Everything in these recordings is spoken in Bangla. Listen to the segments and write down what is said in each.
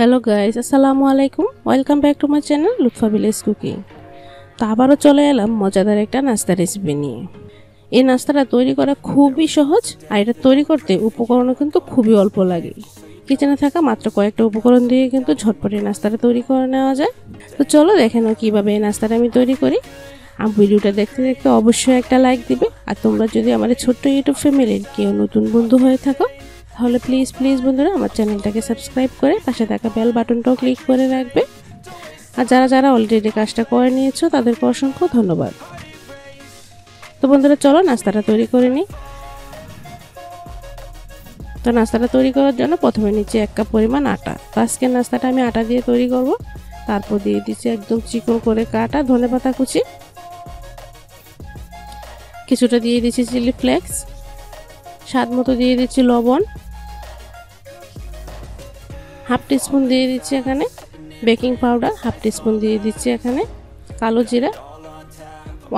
হ্যালো গাইস, আসসালামু আলাইকুম। Welcome back to my channel Lutfa village cooking. তো আবারও চলে এলাম মজাদার একটা নাস্তা রেসিপি নিয়ে। এই নাস্তাটা তৈরি করা খুবই সহজ, আর এটা তৈরি করতে উপকরণও কিন্তু খুবই অল্প লাগে। কিচেনে থাকা মাত্র কয়েকটা উপকরণ দিয়ে কিন্তু ঝটপট এই নাস্তাটা তৈরি করে নেওয়া যায়। তো চলো দেখে নাও কীভাবে এই নাস্তাটা আমি তৈরি করি। আর ভিডিওটা দেখতে দেখতে অবশ্যই একটা লাইক দিবে। আর তোমরা যদি আমার ছোট্ট ইউটিউব ফ্যামিলির কেউ নতুন বন্ধু হয়ে থাকো তাহলে প্লিজ বন্ধুরা আমার চ্যানেলটাকে সাবস্ক্রাইব করে পাশে থাকা বেল বাটনটাও ক্লিক করে রাখবে। আর যারা অলরেডি কাজটা করে নিয়েছো তাদেরকে অসংখ্য ধন্যবাদ। তো বন্ধুরা চলো নাস্তাটা তৈরি করে নিই। তো নাস্তাটা তৈরি করার জন্য প্রথমে নিচ্ছি 1 কাপ পরিমাণ আটা। তো আজকের নাস্তাটা আমি আটা দিয়ে তৈরি করব। তারপর দিয়ে দিচ্ছি একদম চিকন করে কাটা ধনেপাতা কুচি, কিছুটা দিয়ে দিচ্ছি চিলি ফ্লেক্স, স্বাদ মতো দিয়ে দিচ্ছি লবণ, হাফ টিস্পুন দিয়ে দিচ্ছি এখানে বেকিং পাউডার, হাফ টিস্পুন দিয়ে দিচ্ছি এখানে কালো জিরা,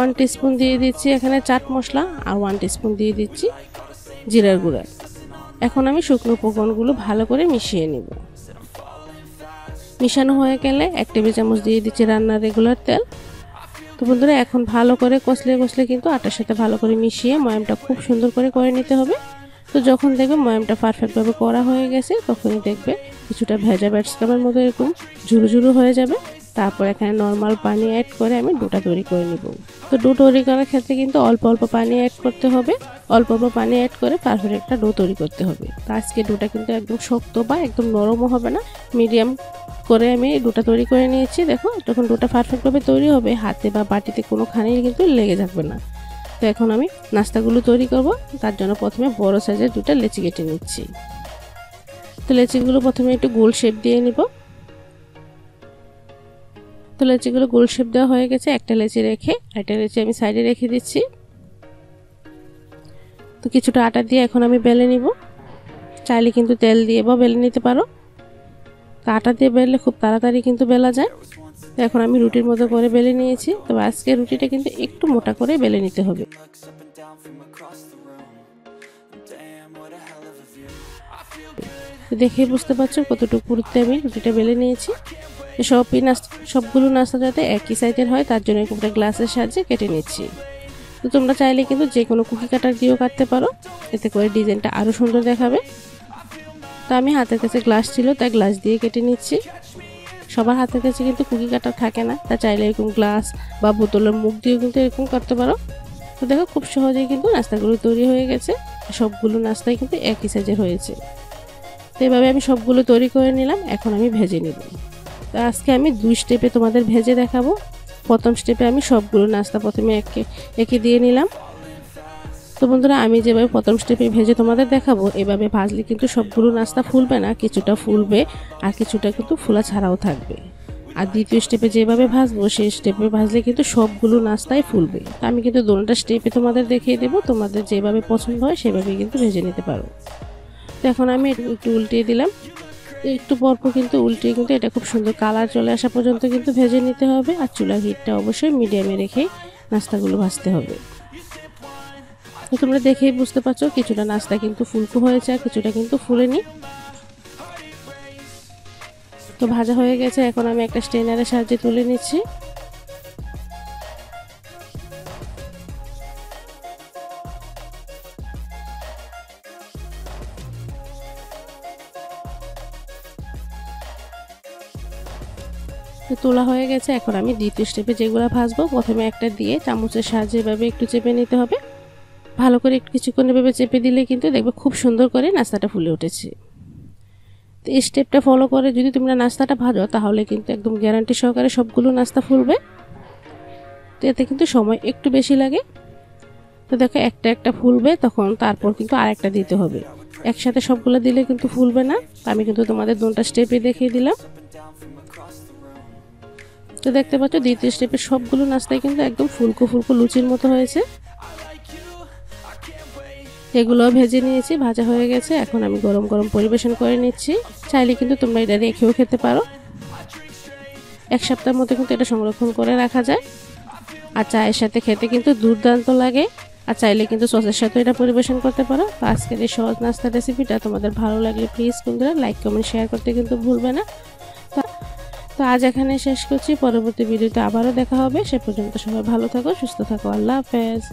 1 টিস্পুন দিয়ে দিচ্ছি এখানে চাট মশলা, আর 1 টিস্পুন দিয়ে দিচ্ছি জিরার গুঁড়া। এখন আমি শুকনো উপকরণগুলো ভালো করে মিশিয়ে নিব। মিশানো হয়ে গেলে 1 টেবিল চামচ দিয়ে দিচ্ছি রান্নার রেগুলার তেল। তো বন্ধুরা এখন ভালো করে কষলে কিন্তু আটার সাথে ভালো করে মিশিয়ে ময়ামটা খুব সুন্দর করে নিতে হবে। তো যখন দেখবে ময়ামটা পারফেক্টভাবে করা হয়ে গেছে তখনই দেখবে কিছুটা ভেজা ব্যাটসকামের মতো এরকম ঝুরু হয়ে যাবে। তারপর এখানে নর্মাল পানি অ্যাড করে আমি ডোটা তৈরি করে নিব। তো ডো তৈরি করার ক্ষেত্রে কিন্তু অল্প পানি অ্যাড করতে হবে, অল্প পানি অ্যাড করে পারফেক্ট একটা ডো তৈরি করতে হবে। তো আজকে ডোটা কিন্তু একদম শক্ত বা একদম নরমও হবে না, মিডিয়াম করে আমি ডোটা তৈরি করে নিয়েছি। দেখো যখন ডোটা পারফেক্টভাবে তৈরি হবে হাতে বা বাটিতে কোনোখানেই কিন্তু লেগে থাকবে না। তো এখন আমি নাস্তাগুলো তৈরি করব। তার জন্য প্রথমে বড় সাইজের 2টা লেচি কেটে নিচ্ছি। তো লেচিগুলো প্রথমে একটু গোল শেপ দিয়ে নিব। তো লেচিগুলো গোল শেপ দেওয়া হয়ে গেছে। একটা লেচি রেখে একটা লেচি আমি সাইডে রেখে দিচ্ছি। তো কিছুটা আটা দিয়ে এখন আমি বেলে নিব। চাইলে কিন্তু তেল দিয়ে বা বেলে নিতে পারো। তো আটা দিয়ে বেললে খুব তাড়াতাড়ি কিন্তু বেলা যায়। তো এখন আমি রুটির মতো করে বেলে নিয়েছি। তবে আজকে রুটিটা কিন্তু একটু মোটা করে বেলে নিতে হবে। দেখে বুঝতে পারছো কতটুকু পুরুত্বে আমি রুটিটা বেলে নিয়েছি। সবগুলো নাস্তা যাতে একই সাইজের হয় তার জন্য একটা গ্লাসের সাহায্যে কেটে নিচ্ছি। তো তোমরা চাইলে কিন্তু যে কোনো কুকি কাটার দিয়েও কাটতে পারো, এতে করে ডিজাইনটা আরও সুন্দর দেখাবে। তো আমি হাতের কাছে গ্লাস ছিল তাই গ্লাস দিয়ে কেটে নিচ্ছি। সবার হাতের কাছে কিন্তু কুকি কাটার থাকে না, তা চাইলে এরকম গ্লাস বা বোতলের মুখ দিয়েও কিন্তু এরকম করতে পারো। তো দেখো খুব সহজেই কিন্তু নাস্তাগুলো তৈরি হয়ে গেছে। সবগুলো নাস্তাই কিন্তু একই সাইজের হয়েছে। তো এভাবে আমি সবগুলো তৈরি করে নিলাম। এখন আমি ভেজে নিব। তো আজকে আমি 2 স্টেপে তোমাদের ভেজে দেখাবো। প্রথম স্টেপে আমি সবগুলো নাস্তা প্রথমে একে দিয়ে নিলাম। তো বন্ধুরা আমি যেভাবে প্রথম স্টেপে ভেজে তোমাদের দেখাবো এভাবে ভাজলে কিন্তু সবগুলো নাস্তা ফুলবে না, কিছুটা ফুলবে আর কিছুটা কিন্তু ফুলা ছাড়াও থাকবে। আর দ্বিতীয় স্টেপে যেভাবে ভাজবো সেই স্টেপে ভাজলে কিন্তু সবগুলো নাস্তাই ফুলবে। তো আমি কিন্তু দুটোটা স্টেপে তোমাদের দেখিয়ে দেবো, তোমাদের যেভাবে পছন্দ হয় সেভাবেই কিন্তু ভেজে নিতে পারো। তো এখন আমি একটু উল্টিয়ে দিলাম। একটু পরপর কিন্তু উল্টিয়ে কিন্তু এটা খুব সুন্দর কালার চলে আসা পর্যন্ত কিন্তু ভেজে নিতে হবে। আর চুলার হিটটা অবশ্যই মিডিয়ামে রেখে নাস্তাগুলো ভাজতে হবে। তো তোমরা দেখেই বুঝতে পারছো কিছুটা নাস্তা কিন্তু ফুলকো হয়েছে আর কিছুটা কিন্তু ফুলেনি। তো ভাজা হয়ে গেছে। এখন আমি একটা স্ট্রেনারের সাহায্যে তুলে নিচ্ছি। তোলা হয়ে গেছে। এখন আমি দ্বিতীয় স্টেপে যেগুলো ভাজবো প্রথমে একটা দিয়ে চামচের সাহায্যে এভাবে একটু চেপে নিতে হবে। ভালো করে একটু কিছুক্ষণ এভাবে চেপে দিলে কিন্তু দেখবে খুব সুন্দর করে নাস্তাটা ফুলে উঠেছে। তো এই স্টেপটা ফলো করে যদি তোমরা নাস্তাটা ভাজো তাহলে কিন্তু একদম গ্যারান্টি সহকারে সবগুলো নাস্তা ফুলবে। তো এতে কিন্তু সময় একটু বেশি লাগে। তো দেখো একটা ফুলবে তখন তারপর কিন্তু আরেকটা দিতে হবে। একসাথে সবগুলো দিলে কিন্তু ফুলবে না। আমি কিন্তু তোমাদের 2টা স্টেপে দেখিয়ে দিলাম। তো দেখতে পাচ্ছ দ্বিতীয় স্টেপে সবগুলো নাস্তাই কিন্তু একদম ফুলকো লুচির মতো হয়েছে। এগুলো ভেজে নিয়েছি, ভাজা হয়ে গেছে। এখন আমি গরম পরিবেশন করে নিচ্ছি। চাইলে কিন্তু তোমরা এটা রেখেও খেতে পারো। 1 সপ্তাহের মতো কিন্তু এটা সংরক্ষণ করে রাখা যায়। আর চায়ের সাথে খেতে কিন্তু দুর্দান্ত লাগে। আর চাইলে কিন্তু সসের সাথে এটা পরিবেশন করতে পারো। আজকের এই সহজ নাস্তা রেসিপিটা তোমাদের ভালো লাগলে প্লিজ বন্ধুরা লাইক কমেন্ট শেয়ার করতে কিন্তু ভুলবে না। তো আজ এখানে শেষ করছি, পরবর্তী ভিডিওতে আবারও দেখা হবে। সে পর্যন্ত সবাই ভালো থাকো, সুস্থ থাকো। আল্লাহ হাফেজ।